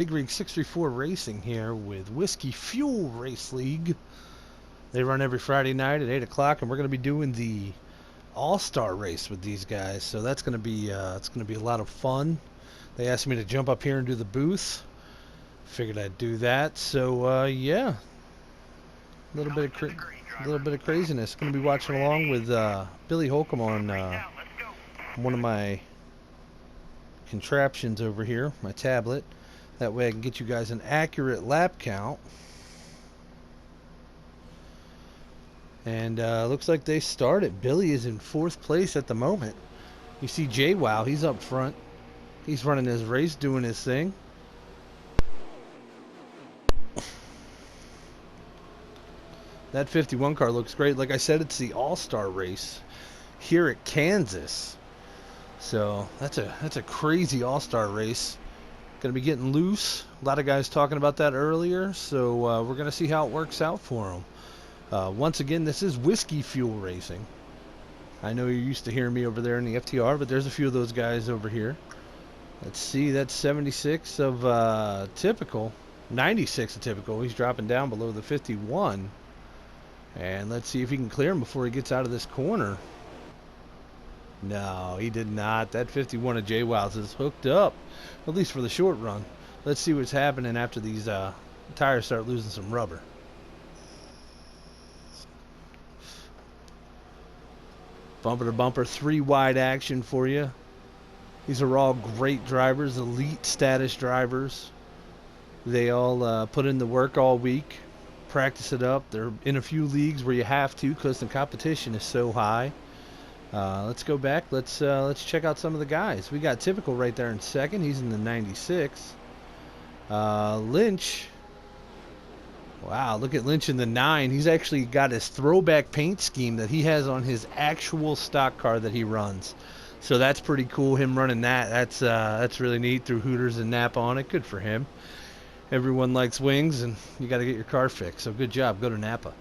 Big Rig 634 Racing here with Whiskey Fuel Race League. They run every Friday night at 8 o'clock, and we're going to be doing the All-Star race with these guys. So that's going to be it's going to be a lot of fun. They asked me to jump up here and do the booth. Figured I'd do that. So yeah, a little bit of craziness. Going to be watching along with Billy Holcomb on one of my contraptions over here, my tablet. That way I can get you guys an accurate lap count. And looks like they started. Billy is in 4th place at the moment. You see JWoww, he's up front. He's running his race, doing his thing. That 51 car looks great. Like I said, it's the All-Star race here at Kansas. So that's a crazy All-Star race. Going to be getting loose. A lot of guys talking about that earlier, so we're going to see how it works out for them. Once again, this is Whiskey Fuel Racing. I know you're used to hearing me over there in the FTR, but there's a few of those guys over here. Let's see, that's 76 of typical. 96 of typical. He's dropping down below the 51. And let's see if he can clear him before he gets out of this corner. No, he did not. That 51 of JWoww's is hooked up, at least for the short run. Let's see what's happening after these tires start losing some rubber. Bumper to bumper, 3 wide action for you. These are all great drivers, elite status drivers. They all put in the work all week, practice it up. They're in a few leagues where you have to because the competition is so high. Let's go back. Let's check out some of the guys. We got Typical right there in 2nd. He's in the 96. Lynch. Wow, look at Lynch in the 9. He's actually got his throwback paint scheme that he has on his actual stock car that he runs. So that's pretty cool, him running that. That's really neat. Threw Hooters and Napa on it. Good for him. Everyone likes wings, and you got to get your car fixed. So good job. Go to Napa.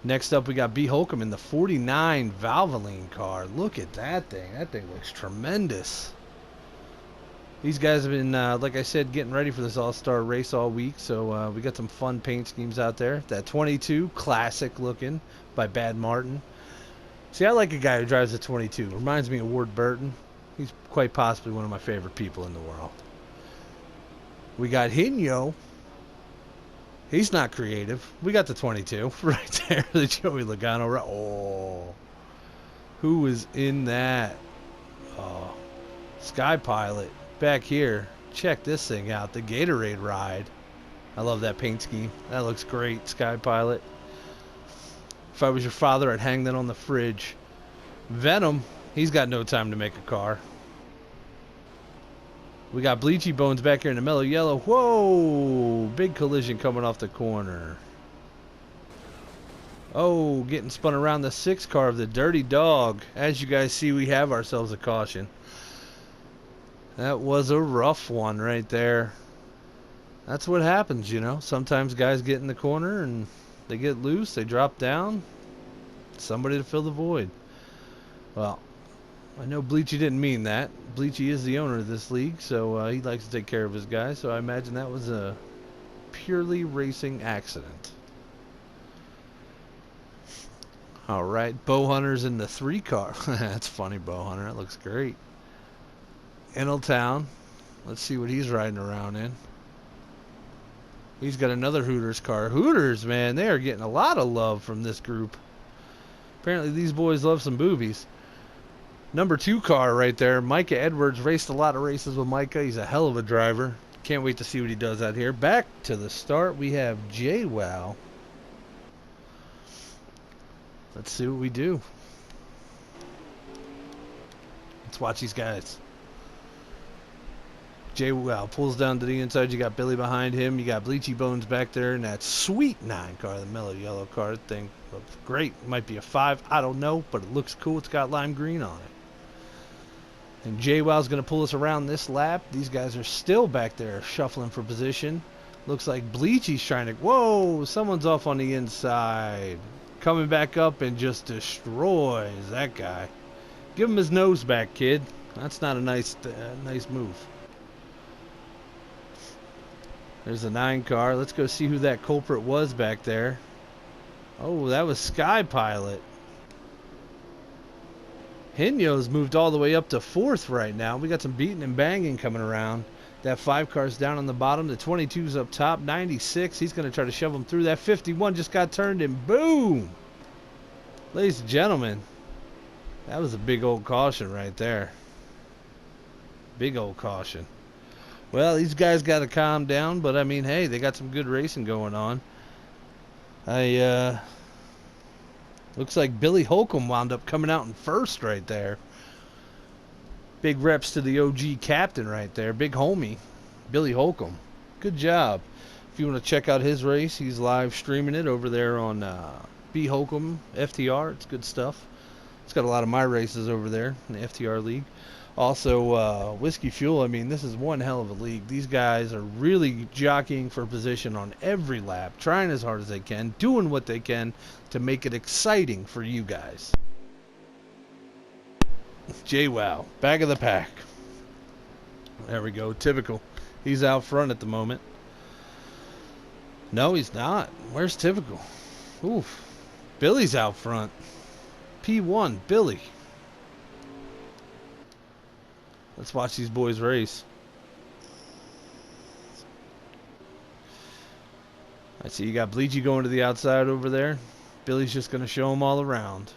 Next up, we got B. Holcomb in the 49 Valvoline car. Look at that thing. That thing looks tremendous. These guys have been, like I said, getting ready for this All-Star race all week. So we got some fun paint schemes out there. That 22, classic looking, by Bad Martin. See, I like a guy who drives a 22. Reminds me of Ward Burton. He's quite possibly one of my favorite people in the world. We got Hinyo. He's not creative. We got the 22 right there. The Joey Logano. Oh. Who was in that? Oh. Sky Pilot. Back here. Check this thing out. The Gatorade ride. I love that paint scheme. That looks great. Sky Pilot. If I was your father, I'd hang that on the fridge. Venom. He's got no time to make a car. We got Bleachy Bones back here in the mellow yellow. Whoa! Big collision coming off the corner. Oh, getting spun around the 6 car of the Dirty Dog. As you guys see, we have ourselves a caution. That was a rough one right there. That's what happens, you know. Sometimes guys get in the corner and they get loose. They drop down. Somebody to fill the void. Well, I know Bleachy didn't mean that. Bleachy is the owner of this league, so he likes to take care of his guys. So I imagine that was a purely racing accident. All right, Bowhunter's in the 3 car. That's funny, Bowhunter. That looks great. Eneltown. Let's see what he's riding around in. He's got another Hooters car. Hooters, man, they are getting a lot of love from this group. Apparently these boys love some boobies. Number 2 car right there. Micah Edwards raced a lot of races with Micah. He's a hell of a driver. Can't wait to see what he does out here. Back to the start, we have JWoww. Let's see what we do. Let's watch these guys. JWoww pulls down to the inside. You got Billy behind him. You got Bleachy Bones back there in that sweet 9 car, the mellow yellow car. That thing looks great. Might be a 5. I don't know, but it looks cool. It's got lime green on it. And JWoww's going to pull us around this lap. These guys are still back there shuffling for position. Looks like Bleachy's trying to... Whoa! Someone's off on the inside. Coming back up and just destroys that guy. Give him his nose back, kid. That's not a nice move. There's a 9 car. Let's go see who that culprit was back there. Oh, that was Sky Pilot. Henyo's moved all the way up to 4th right now. We got some beating and banging coming around. That 5 car's down on the bottom. The 22's up top. 96. He's going to try to shove him through. That 51 just got turned and boom! Ladies and gentlemen, that was a big old caution right there. Big old caution. Well, these guys got to calm down, but I mean, hey, they got some good racing going on. Looks like Billy Holcomb wound up coming out in 1st right there. Big reps to the OG captain right there. Big homie, Billy Holcomb. Good job. If you want to check out his race, he's live streaming it over there on B Holcomb FTR. It's good stuff. It's got a lot of my races over there in the FTR league. Also, Whiskey Fuel, I mean, this is one hell of a league. These guys are really jockeying for position on every lap, trying as hard as they can, doing what they can to make it exciting for you guys. JWoww, back of the pack. There we go, typical. He's out front at the moment. No, he's not. Where's typical? Oof. Billy's out front. P1, Billy. Let's watch these boys race. I see you got Bleachy going to the outside over there. Billy's just going to show them all around.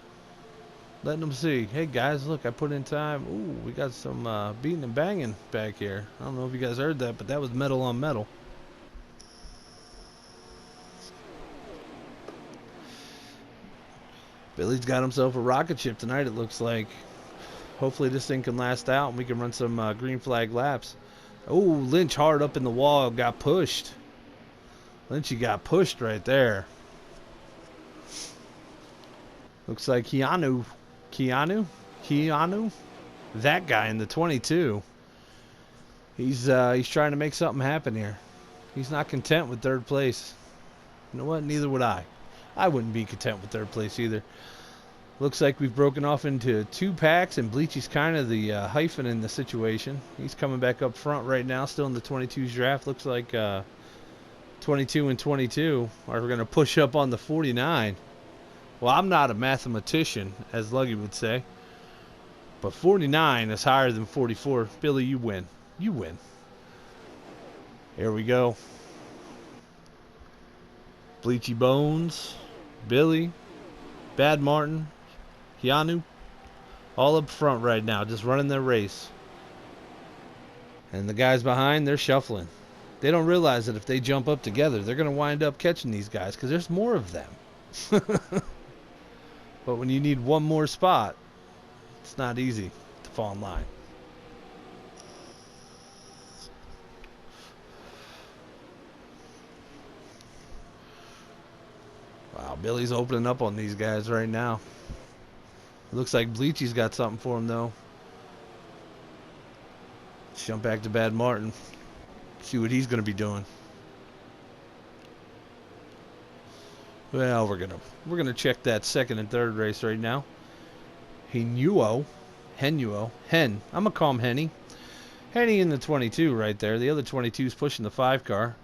Letting them see. Hey guys, look, I put in time. Ooh, we got some beating and banging back here. I don't know if you guys heard that, but that was metal on metal. Billy's got himself a rocket ship tonight, it looks like. Hopefully this thing can last out and we can run some green flag laps. Oh, Lynch hard up in the wall, got pushed. Lynchy got pushed right there. Looks like Keanu, that guy in the 22. He's trying to make something happen here. He's not content with 3rd place. You know what? Neither would I. I wouldn't be content with 3rd place either. Looks like we've broken off into 2 packs, and Bleachy's kind of the hyphen in the situation. He's coming back up front right now, still in the 22's draft. Looks like 22 and 22 are going to push up on the 49. Well, I'm not a mathematician, as Luggy would say, but 49 is higher than 44. Billy, you win. You win. Here we go. Bleachy Bones, Billy, Bad Martin, Keanu, all up front right now, just running their race. And the guys behind, they're shuffling. They don't realize that if they jump up together, they're going to wind up catching these guys because there's more of them. But when you need one more spot, it's not easy to fall in line. Wow, Billy's opening up on these guys right now. Looks like Bleachy's got something for him, though. Let's jump back to Bad Martin. See what he's going to be doing. Well, we're gonna check that 2nd and 3rd race right now. Henuo. I'm gonna call him Henny. Henny in the 22 right there. The other 22's pushing the 5 car.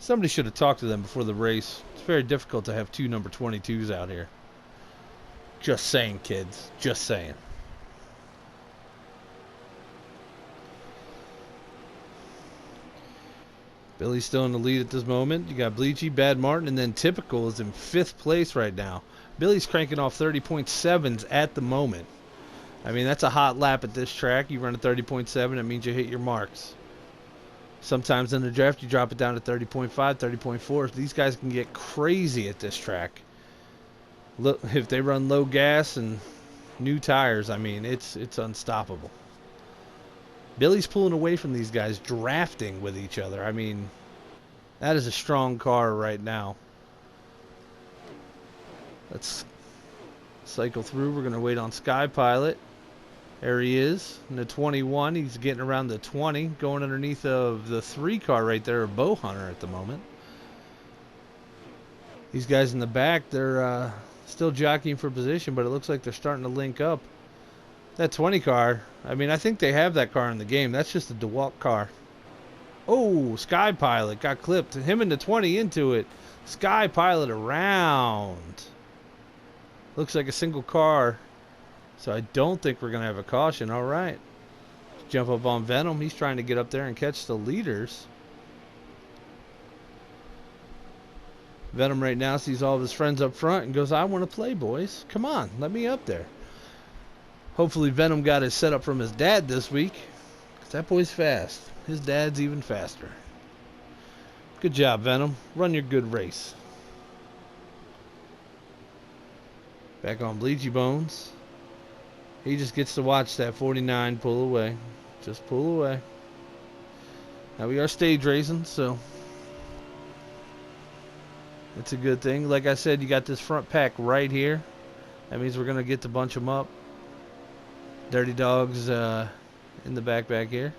Somebody should have talked to them before the race. It's very difficult to have 2 number 22s out here. Just saying, kids. Just saying. Billy's still in the lead at this moment. You got Bleachy, Bad Martin, and then Typical is in 5th place right now. Billy's cranking off 30.7s at the moment. I mean, that's a hot lap at this track. You run a 30.7, it means you hit your marks. Sometimes in the draft, you drop it down to 30.5, 30.4. These guys can get crazy at this track. Look, if they run low gas and new tires, I mean, it's unstoppable. Billy's pulling away from these guys, drafting with each other. I mean, that is a strong car right now. Let's cycle through. We're going to wait on Sky Pilot. There he is in the 21. He's getting around the 20, going underneath of the 3 car right there, a Bow Hunter at the moment. These guys in the back, they're still jockeying for position, but it looks like they're starting to link up. That 20 car, I mean, I think they have that car in the game. That's just a DeWalt car. Oh, Sky Pilot got clipped. Him and the 20 into it. Sky Pilot around. Looks like a single car. So I don't think we're going to have a caution. All right. Jump up on Venom. He's trying to get up there and catch the leaders. Venom right now sees all of his friends up front and goes, I want to play, boys. Come on, let me up there. Hopefully Venom got his setup from his dad this week, because that boy's fast. His dad's even faster. Good job, Venom. Run your good race. Back on Bleachy Bones. He just gets to watch that 49 pull away. Just pull away. Now we are stage racing, so it's a good thing. Like I said, you got this front pack right here. That means we're going to get to bunch them up. Dirty Dog's in the back here.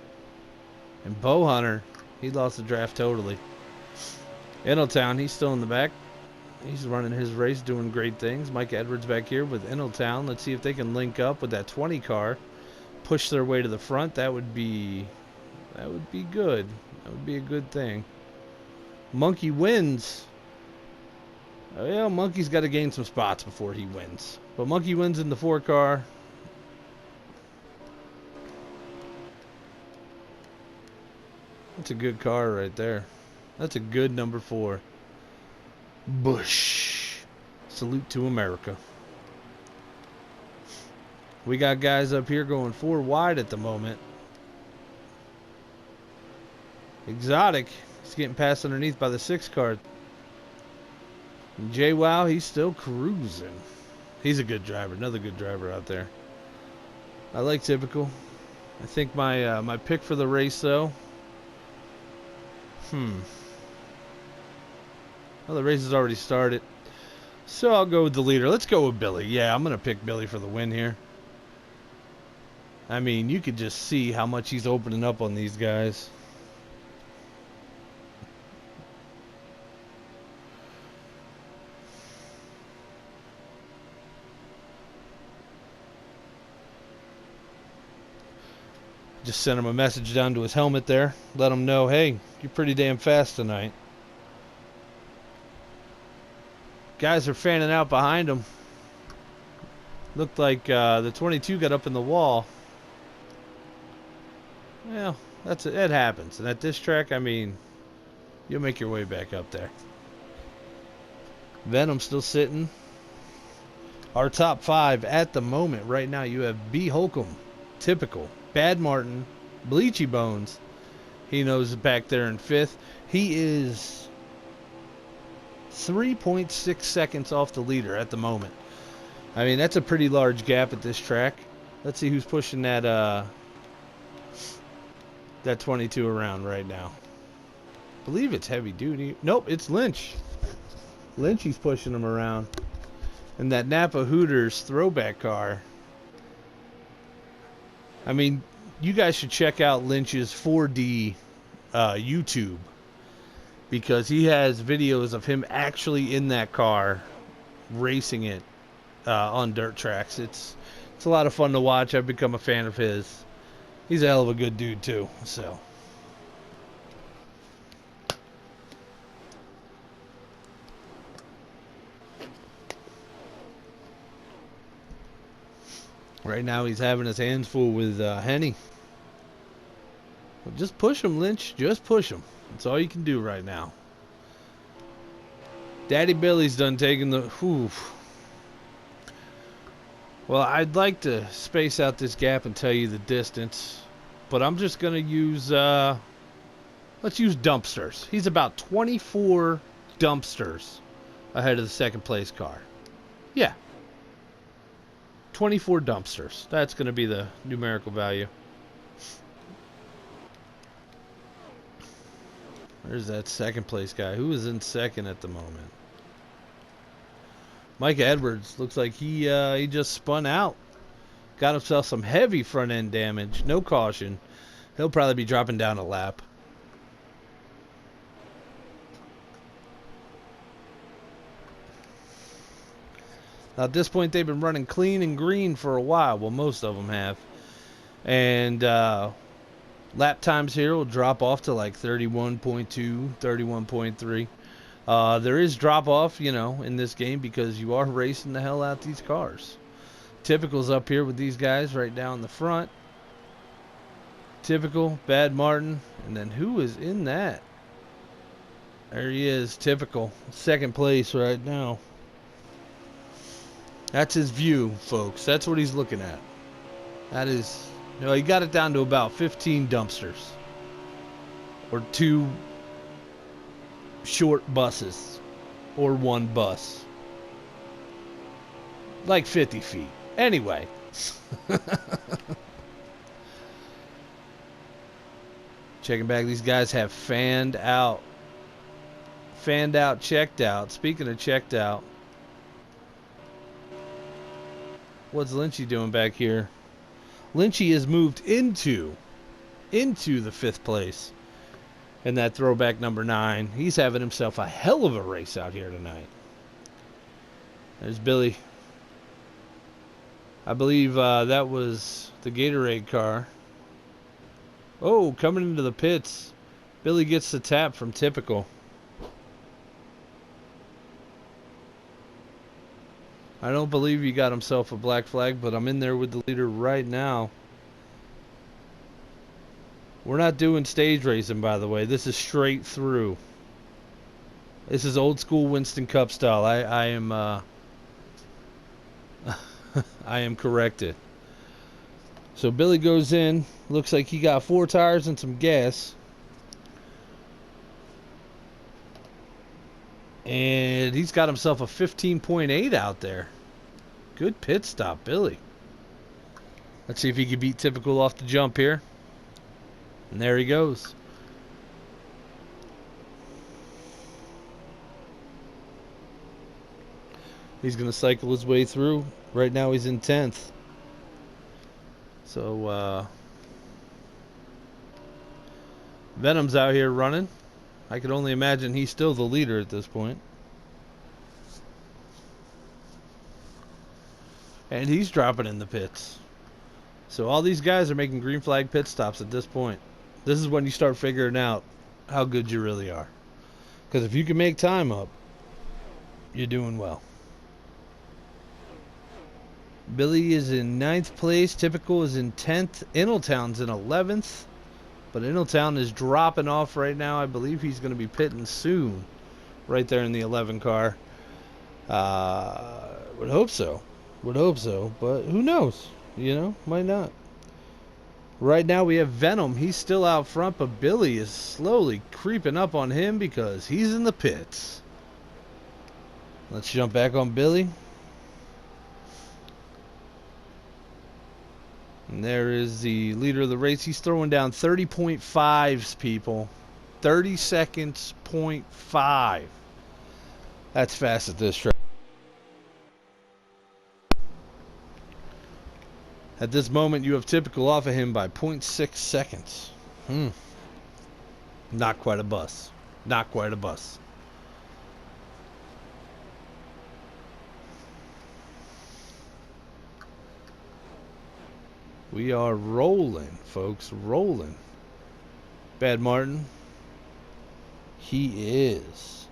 And Bow Hunter, he lost the draft totally. Eneltown, he's still in the back. He's running his race, doing great things. Micah Edwards back here with Eneltown. Let's see if they can link up with that 20 car. Push their way to the front. That would be good. That would be a good thing. Monkey wins. Oh, yeah, Monkey's got to gain some spots before he wins. But Monkey wins in the 4 car. That's a good car right there. That's a good number 4. Bush. Salute to America. We got guys up here going 4 wide at the moment. Exotic. He's getting passed underneath by the 6 car. And JWoww, he's still cruising. He's a good driver. Another good driver out there. I like Typical. I think my pick for the race, though. Well, the race has already started. So I'll go with the leader. Let's go with Billy. Yeah, I'm going to pick Billy for the win here. I mean, you could just see how much he's opening up on these guys. Just sent him a message down to his helmet there. Let him know, hey, you're pretty damn fast tonight. Guys are fanning out behind him. Looked like the 22 got up in the wall. Well, it happens. And at this track, I mean, you'll make your way back up there. Venom still sitting. Our top 5 at the moment right now, you have B. Holcomb, Typical, Bad Martin, Bleachy Bones. He knows back there in 5th. He is 3.6 seconds off the leader at the moment. I mean, that's a pretty large gap at this track. Let's see who's pushing that 22 around right now. I believe it's heavy duty. Nope, it's Lynch. Lynch, he's pushing him around. And that Napa Hooters throwback car. I mean, you guys should check out Lynch's 4D YouTube, because he has videos of him actually in that car racing it on dirt tracks. It's a lot of fun to watch. I've become a fan of his. He's a hell of a good dude too. So right now he's having his hands full with Henny. Well, just push him, Lynch. Just push him. That's all you can do right now. Daddy Billy's done taking the... Whew. Well, I'd like to space out this gap and tell you the distance, but I'm just going to use... let's use dumpsters. He's about 24 dumpsters ahead of the second place car. Yeah. 24 dumpsters. That's going to be the numerical value. There's that second place guy. Who is in second at the moment? Micah Edwards. Looks like he just spun out. Got himself some heavy front end damage. No caution. He'll probably be dropping down a lap. Now at this point they've been running clean and green for a while. Well, most of them have. And Lap times here will drop off to like 31.2, 31.3. There is drop off, you know, in this game because you are racing the hell out these cars. Typical's up here with these guys right down the front. Typical, Bad Martin, and then who is in that? There he is, Typical, second place right now. That's his view, folks. That's what he's looking at. That is, you know, he got it down to about 15 dumpsters. Or 2 short buses. Or 1 bus. Like 50 feet. Anyway. Checking back, these guys have fanned out. Fanned out, checked out. Speaking of checked out, what's Lynchy doing back here? Lynchy has moved into the 5th place in that throwback number 9. He's having himself a hell of a race out here tonight. There's Billy. I believe that was the Gatorade car. Oh, coming into the pits. Billy gets the tap from Typical. I don't believe he got himself a black flag, but I'm in there with the leader right now. We're not doing stage racing, by the way. This is straight through. This is old school Winston Cup style. I am I am corrected. So Billy goes in. Looks like he got 4 tires and some gas. And he's got himself a 15.8 out there. Good pit stop, Billy. Let's see if he can beat Typical off the jump here. And there he goes. He's going to cycle his way through. Right now he's in 10th. So, Venom's out here running. I could only imagine he's still the leader at this point. And he's dropping in the pits. So all these guys are making green flag pit stops at this point. This is when you start figuring out how good you really are. Because if you can make time up, you're doing well. Billy is in 9th place. Typical is in 10th. Inaltown's in 11th. But Inaltown is dropping off right now. I believe he's going to be pitting soon. Right there in the 11 car. Would hope so. Would hope so. But who knows? You know, might not. Right now we have Venom. He's still out front. But Billy is slowly creeping up on him because he's in the pits. Let's jump back on Billy. And there is the leader of the race. He's throwing down 30.5s, people. 30 seconds, 0.5. That's fast at this track. At this moment, you have Typical off of him by 0.6 seconds. Not quite a bus. Not quite a bus. We are rolling, folks, rolling. Bad Martin. He is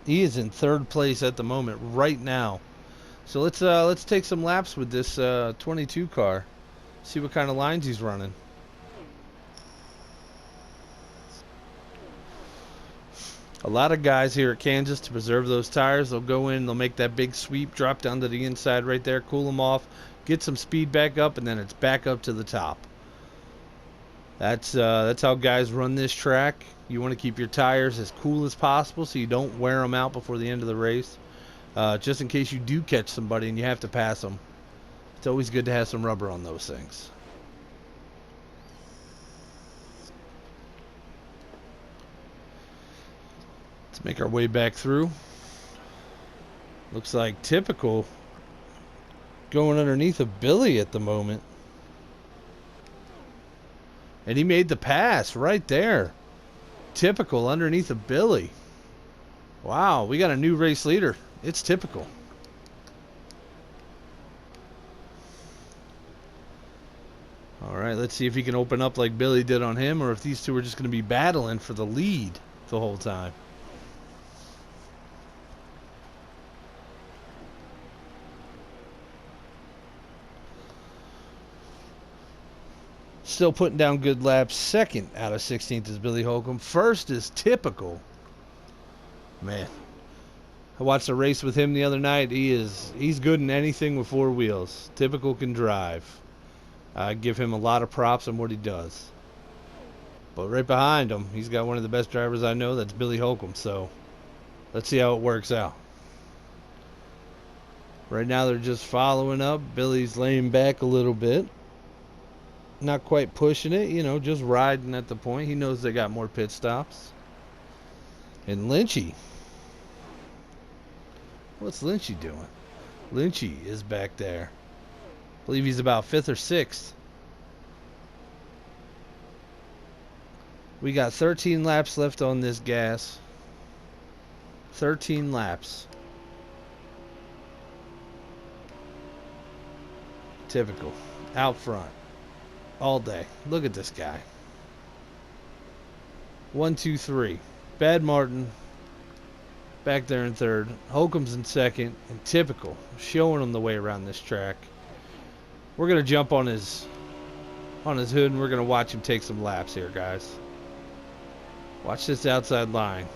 he is in 3rd place at the moment right now. So let's take some laps with this 22 car. See what kind of lines he's running. A lot of guys here at Kansas, to preserve those tires, they'll go in, they'll make that big sweep, drop down to the inside right there, cool them off, get some speed back up, and then it's back up to the top. That's how guys run this track. You want to keep your tires as cool as possible so you don't wear them out before the end of the race. Just in case you do catch somebody and you have to pass them. It's always good to have some rubber on those things. Let's make our way back through. Looks like Typical going underneath of Billy at the moment. And he made the pass right there. Typical underneath of Billy. Wow, we got a new race leader. It's Typical. All right, right, let's see if he can open up like Billy did on him, or if these two are just going to be battling for the lead the whole time. Still putting down good laps. Second out of 16th is Billy Holcomb. First is Typical. Man, I watched a race with him the other night. He's good in anything with four wheels. Typical can drive. I give him a lot of props on what he does. But right behind him, he's got one of the best drivers I know. That's Billy Holcomb. So let's see how it works out. Right now they're just following up. Billy's laying back a little bit. Not quite pushing it, you know, just riding at the point. He knows they got more pit stops. And Lynchy. What's Lynchy doing? Lynchy is back there. I believe he's about 5th or 6th. We got 13 laps left on this gas. 13 laps. Typical. Out front. All day. Look at this guy. 1, 2, 3. Bad Martin back there in third. Holcomb's in second. And Typical showing him the way around this track. We're going to jump on his hood and we're going to watch him take some laps here, guys. Watch this outside line.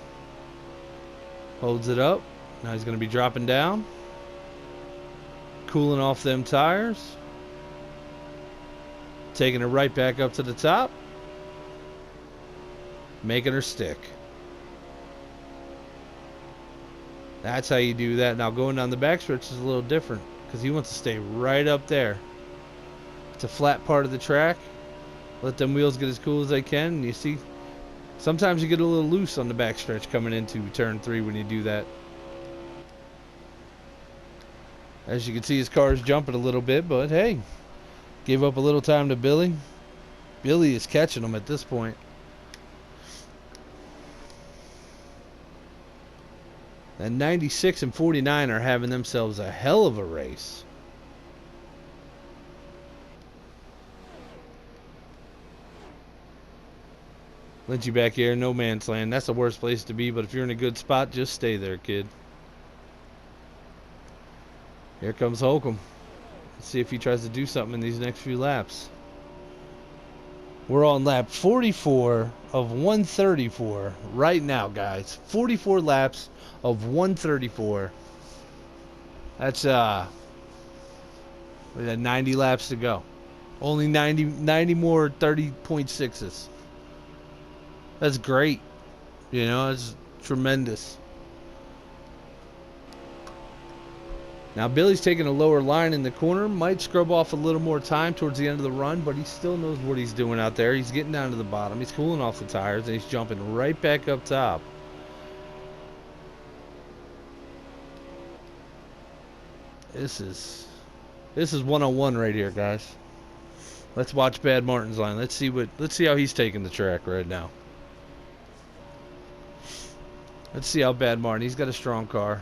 Holds it up. Now he's going to be dropping down. Cooling off them tires. Taking it right back up to the top. Making her stick. That's how you do that. Now going down the backstretch is a little different because he wants to stay right up there. It's a flat part of the track. Let them wheels get as cool as they can. And you see, sometimes you get a little loose on the backstretch coming into turn 3 when you do that. As you can see, his car is jumping a little bit, but hey, gave up a little time to Billy. Billy is catching him at this point. And 96 and 49 are having themselves a hell of a race. Lynchy back here, no man's land. That's the worst place to be, but if you're in a good spot, just stay there, kid. Here comes Holcomb. Let's see if he tries to do something in these next few laps. We're on lap 44 of 134 right now, guys. 44 laps of 134. That's we got 90 laps to go. Only 90 more 30.6s. That's great. You know, it's tremendous. Now Billy's taking a lower line in the corner. Might scrub off a little more time towards the end of the run, but he still knows what he's doing out there. He's getting down to the bottom. He's cooling off the tires, and he's jumping right back up top. This is one-on-one right here, guys. Let's watch Bad Martin's line. Let's see how he's taking the track right now. Let's see how Bad Martin. He's got a strong car.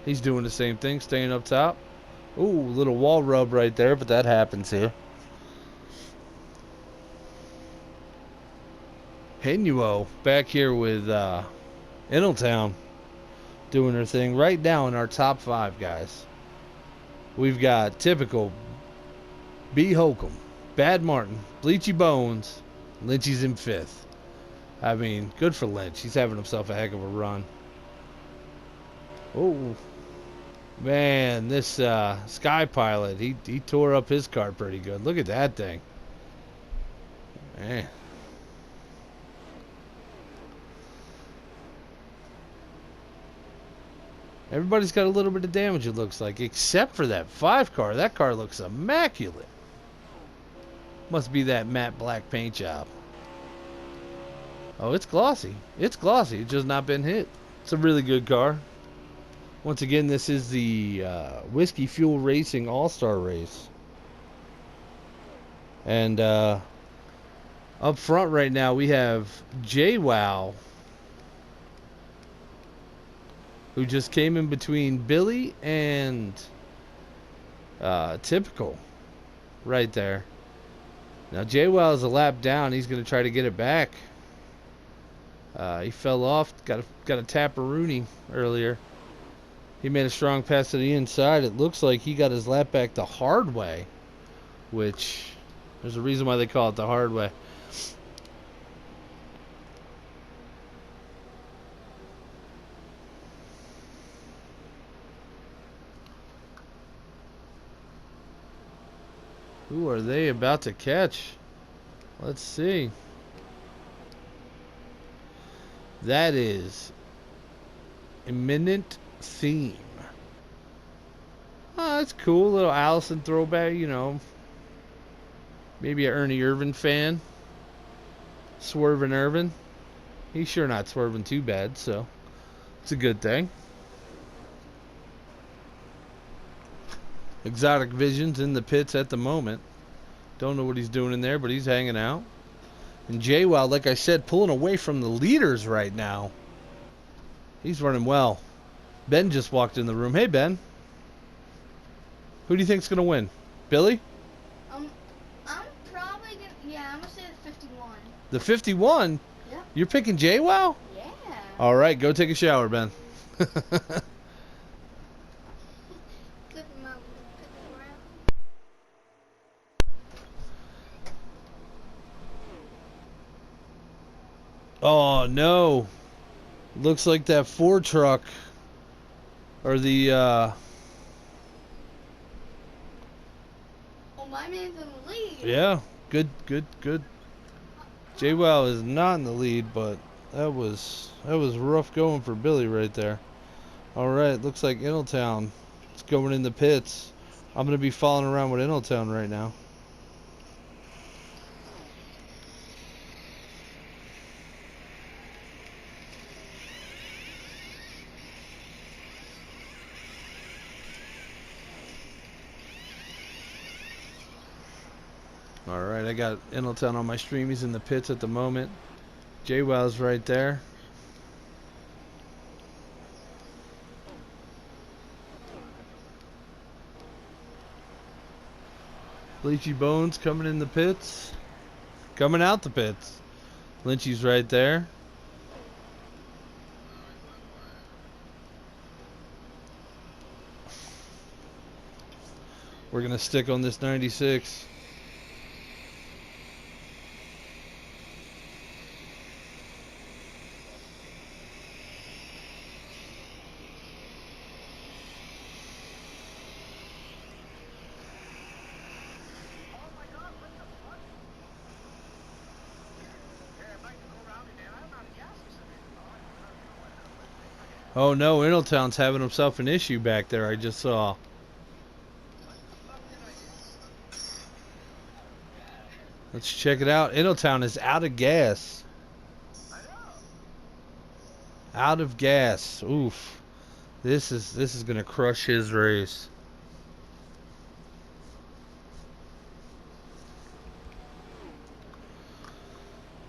He's doing the same thing, staying up top. Ooh, little wall rub right there, but that happens here. Henuo back here with Intletown doing her thing. Right now in our top 5, guys, we've got Typical, B. Holcomb, Bad Martin, Bleachy Bones, Lynchy's in 5th. I mean, good for Lynch. He's having himself a heck of a run. Oh, man, this Sky Pilot, he tore up his car pretty good. Look at that thing. Man. Everybody's got a little bit of damage, it looks like, except for that 5 car. That car looks immaculate. Must be that matte black paint job. Oh, it's glossy. It's glossy. It's just not been hit. It's a really good car. Once again, this is the Whiskey Fuel Racing All-Star Race. And up front right now, we have JWoww who just came in between Billy and Typical right there. Now J-Well is a lap down. He's going to try to get it back. He fell off. Got a tap-a-rooney earlier. He made a strong pass to the inside. It looks like he got his lap back the hard way, which there's a reason why they call it the hard way. Who are they about to catch? Let's see. That is Imminent Theme. Oh, that's cool. Little Allison throwback, you know. Maybe an Ernie Irvan fan. Swerving Irvan. He's sure not swerving too bad, so it's a good thing. Exotic Vision's in the pits at the moment. Don't know what he's doing in there, but he's hanging out. And J-Well, like I said, pulling away from the leaders right now. He's running well. Ben just walked in the room. Hey, Ben. Who do you think's going to win? Billy? I'm probably going to... Yeah, I'm going to say the 51. The 51? Yeah. You're picking J-Well? Yeah. All right, go take a shower, Ben. Oh, no. Looks like that Ford truck, or the, Well, my man's in the lead. yeah, good. J-Well is not in the lead, but that was rough going for Billy right there. All right, looks like Intletown is going in the pits. I'm going to be following around with Intletown right now. Alright, I got Intletown on my stream. He's in the pits at the moment. J-Well's right there. Bleachy Bones coming in the pits. Coming out the pits. Lynchy's right there. We're going to stick on this 96. Oh no, Intletown's having himself an issue back there, I just saw. Let's check it out. Intletown is out of gas. Out of gas. Oof. This is gonna crush his race.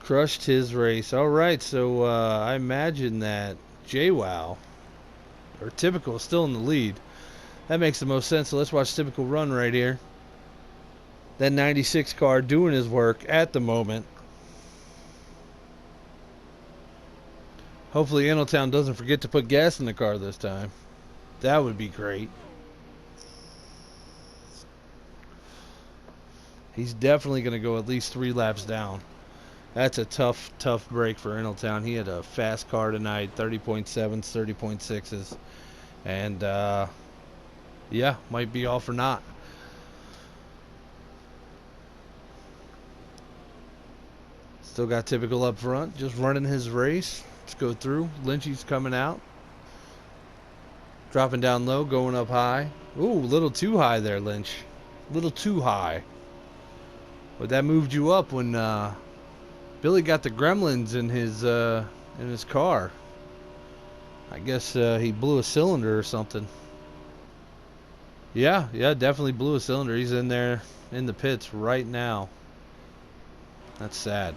Crushed his race. Alright, so I imagine that J-Wow or Typical is still in the lead. That makes the most sense. So let's watch Typical run right here. That 96 car doing his work at the moment. Hopefully Intletown doesn't forget to put gas in the car this time. That would be great. He's definitely going to go at least 3 laps down. That's a tough break for Intletown. He had a fast car tonight, 30.7s, 30.6s. And, yeah, might be all for naught. Still got Typical up front, just running his race. Let's go through. Lynchy's coming out. Dropping down low, going up high. Ooh, a little too high there, Lynch. A little too high. But that moved you up when, Billy got the gremlins in his car. I guess he blew a cylinder or something. Yeah, definitely blew a cylinder. He's in there in the pits right now. That's sad.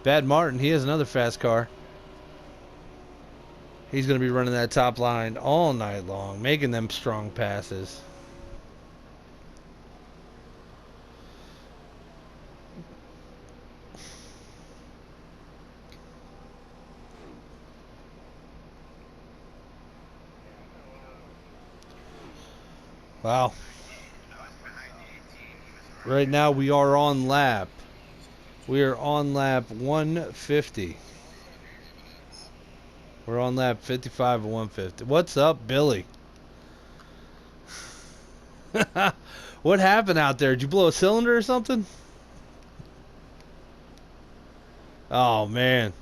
Bad Martin, he has another fast car. He's going to be running that top line all night long, making them strong passes. Wow. Right now we are on lap. We are on lap 150. We're on lap 55 of 150. What's up, Billy? What happened out there? Did you blow a cylinder or something? Oh, man.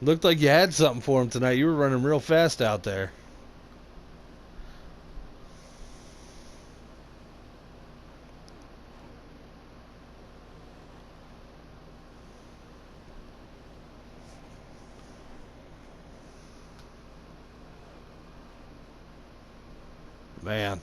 Looked like you had something for him tonight. You were running real fast out there. Man.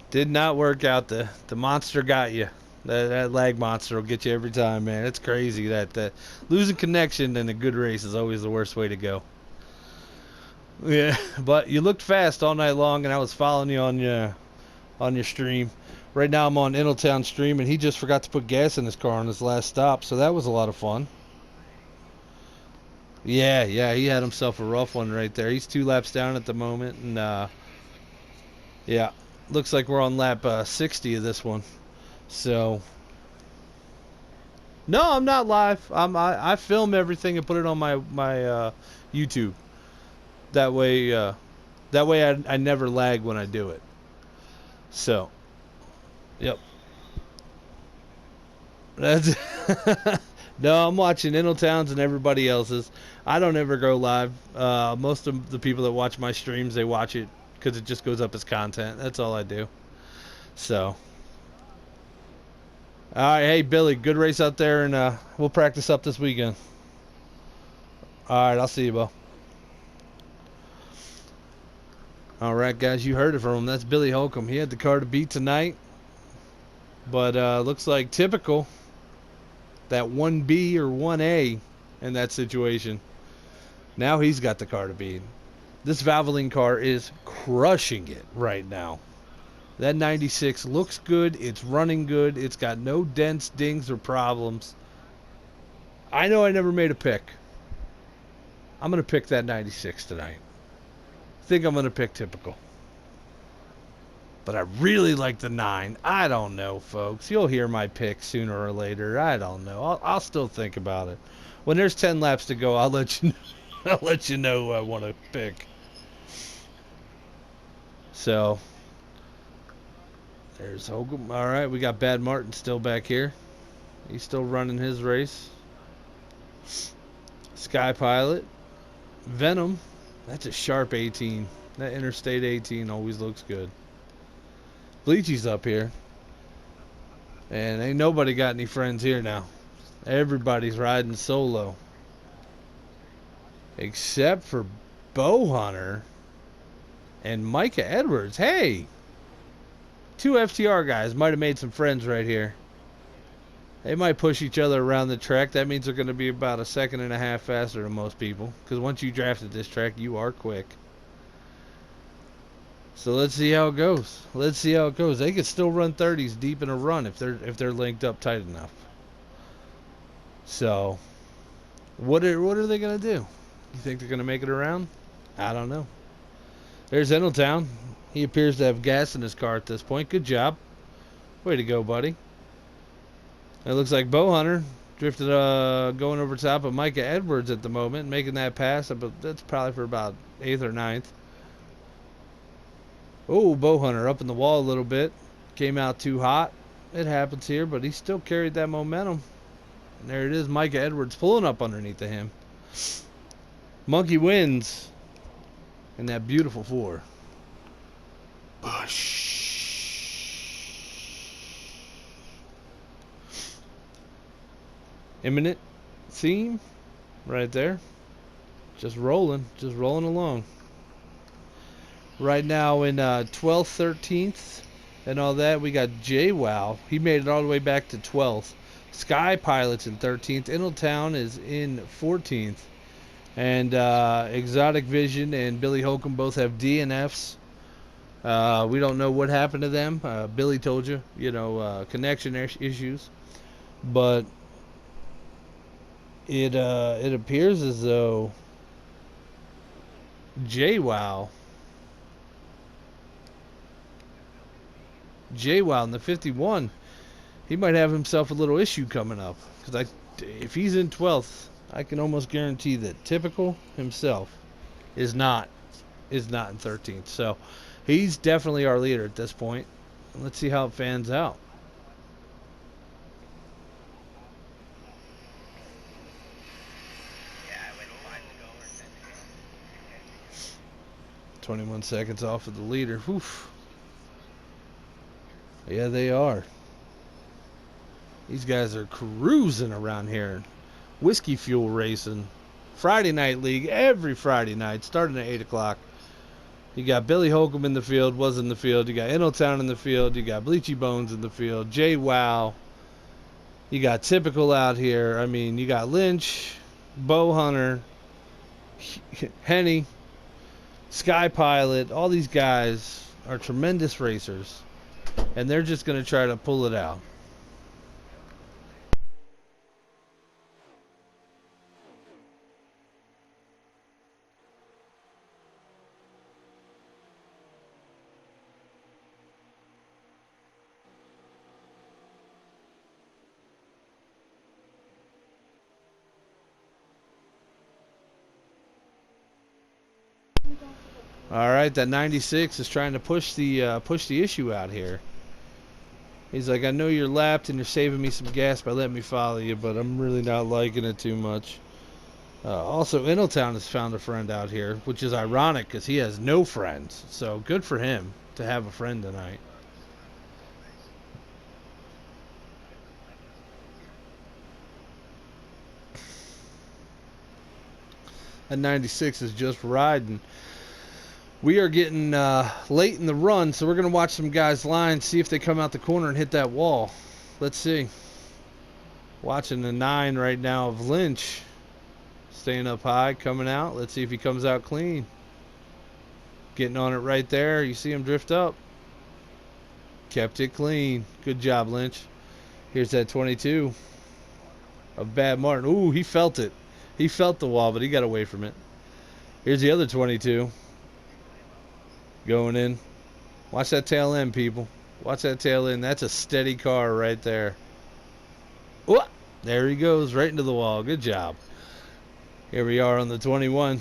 Did not work out. The monster got you. That lag monster will get you every time, man. It's crazy that losing connection in a good race is always the worst way to go. Yeah, but you looked fast all night long, and I was following you on your stream. Right now I'm on Intletown stream, and he just forgot to put gas in his car on his last stop, so that was a lot of fun. Yeah, he had himself a rough one right there. He's 2 laps down at the moment, and yeah, looks like we're on lap 60 of this one. So, no, I'm not live. I film everything and put it on my YouTube. That way I never lag when I do it. So, yep. That's no, I'm watching Intletown's and everybody else's. I don't ever go live. Most of the people that watch my streams, they watch it because it just goes up as content. That's all I do. So, all right, hey Billy, good race out there, and we'll practice up this weekend. All right, I'll see you, Bo. All right, guys, you heard it from him. That's Billy Holcomb. He had the car to beat tonight, but looks like typical that 1B or 1A in that situation. Now he's got the car to beat. This Valvoline car is crushing it right now. That 96 looks good. It's running good. It's got no dents, dings, or problems. I know I never made a pick. I'm going to pick that 96 tonight. I think I'm going to pick typical. But I really like the 9. I don't know, folks. You'll hear my pick sooner or later. I don't know. I'll still think about it. When there's 10 laps to go, I'll let you know. I'll let you know who I want to pick. So, there's Holcomb. All right, we got Bad Martin still back here. He's still running his race. Sky Pilot. Venom. That's a sharp 18. That Interstate 18 always looks good. Bleachy's up here. And ain't nobody got any friends here now. Everybody's riding solo. Except for Bow Hunter and Micah Edwards. Hey! 2 FTR guys might have made some friends right here. They might push each other around the track. That means they're going to be about a second and a half faster than most people. Because once you draft at this track, you are quick. So let's see how it goes. Let's see how it goes. They could still run 30s deep in a run if they're linked up tight enough. So, what are they going to do? You think they're going to make it around? I don't know. There's Intletown. He appears to have gas in his car at this point. Good job. Way to go, buddy. It looks like Bow Hunter drifted going over top of Micah Edwards at the moment, making that pass. But that's probably for about 8th or 9th. Oh, Bow Hunter up in the wall a little bit. Came out too hot. It happens here, but he still carried that momentum. And there it is, Micah Edwards pulling up underneath of him. Monkey wins in that beautiful 4. Bush. Imminent theme right there. Just rolling along. Right now in 12th, 13th, and all that, we got JWoww. He made it all the way back to 12th. Sky Pilot's in 13th. Intletown is in 14th. And Exotic Vision and Billy Holcomb both have DNFs. We don't know what happened to them. Billy told you, connection issues. But it appears as though JWoww in the 51, he might have himself a little issue coming up. Because if he's in 12th, I can almost guarantee that Typical himself is not in 13th. So he's definitely our leader at this point. Let's see how it fans out. Yeah, I went 5 to go or 10 to go. 21 seconds off of the leader. Whew. Yeah, they are. These guys are cruising around here. Whiskey Fuel Racing. Friday Night League every Friday night, starting at 8 o'clock. You got Billy Holcomb in the field, was in the field. You got Innotown in the field. You got Bleachy Bones in the field. JWoww. You got Typical out here. I mean, you got Lynch, Bow Hunter, Henny, Sky Pilot. All these guys are tremendous racers. And they're just going to try to pull it out. All right, that 96 is trying to push the issue out here. He's like, I know you're lapped and you're saving me some gas by letting me follow you, but I'm really not liking it too much. Also, Innotown has found a friend out here, which is ironic because he has no friends. So good for him to have a friend tonight. That 96 is just riding. We are getting late in the run, so we're going to watch some guys line, see if they come out the corner and hit that wall. Let's see. Watching the 9 right now of Lynch. Staying up high, coming out. Let's see if he comes out clean. Getting on it right there. You see him drift up. Kept it clean. Good job, Lynch. Here's that 22 of Bad Martin. Ooh, he felt it. He felt the wall, but he got away from it. Here's the other 22. Going in. Watch that tail end, people. Watch that tail end. That's a steady car right there. Ooh, there he goes, right into the wall. Good job. Here we are on the 21.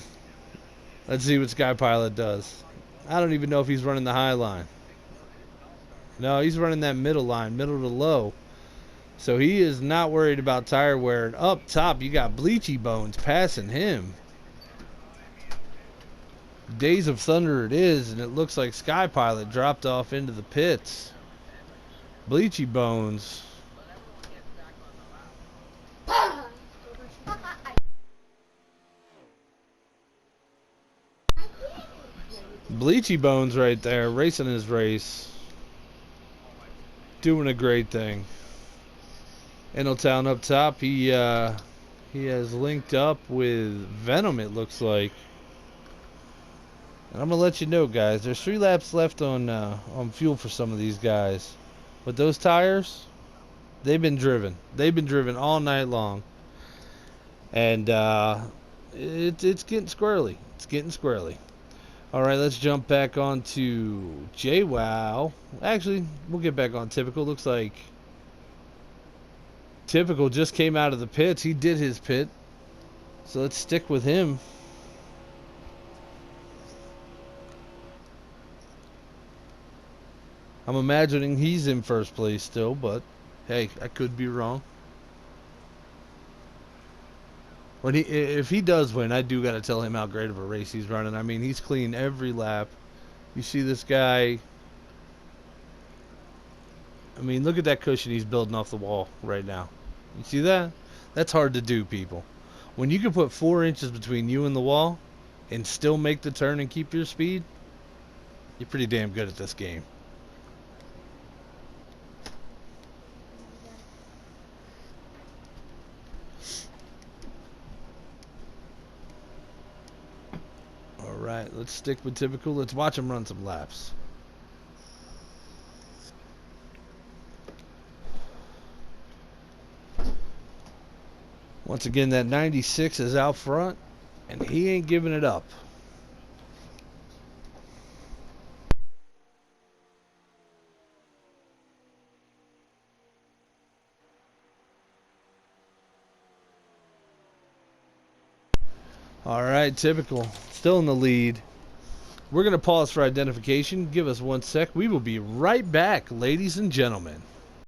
Let's see what Sky Pilot does. I don't even know if he's running the high line. No, he's running that middle line, middle to low. So he is not worried about tire wear. And up top, you got Bleachy Bones passing him. Days of Thunder it is, and it looks like Sky Pilot dropped off into the pits. Bleachy Bones. Bleachy Bones right there, racing his race. Doing a great thing. Innotown up top, he has linked up with Venom, it looks like. And I'm gonna let you know, guys. There's 3 laps left on fuel for some of these guys, but those tires, they've been driven. They've been driven all night long, and it's getting squirrely. It's getting squirrely. All right, let's jump back onto JWoww. Actually, we'll get back on Typical. Looks like Typical just came out of the pits. He did his pit, so let's stick with him. I'm imagining he's in first place still, but hey, I could be wrong. If he does win, I do got to tell him how great of a race he's running. I mean, he's clean every lap. You see this guy. I mean, look at that cushion he's building off the wall right now. You see that? That's hard to do, people. When you can put 4 inches between you and the wall and still make the turn and keep your speed, you're pretty damn good at this game. right, let's stick with typical. Let's watch him run some laps. Once again, that 96 is out front, and he ain't giving it up. All right, typical. Still in the lead. We're going to pause for identification. Give us 1 sec. We will be right back, ladies and gentlemen.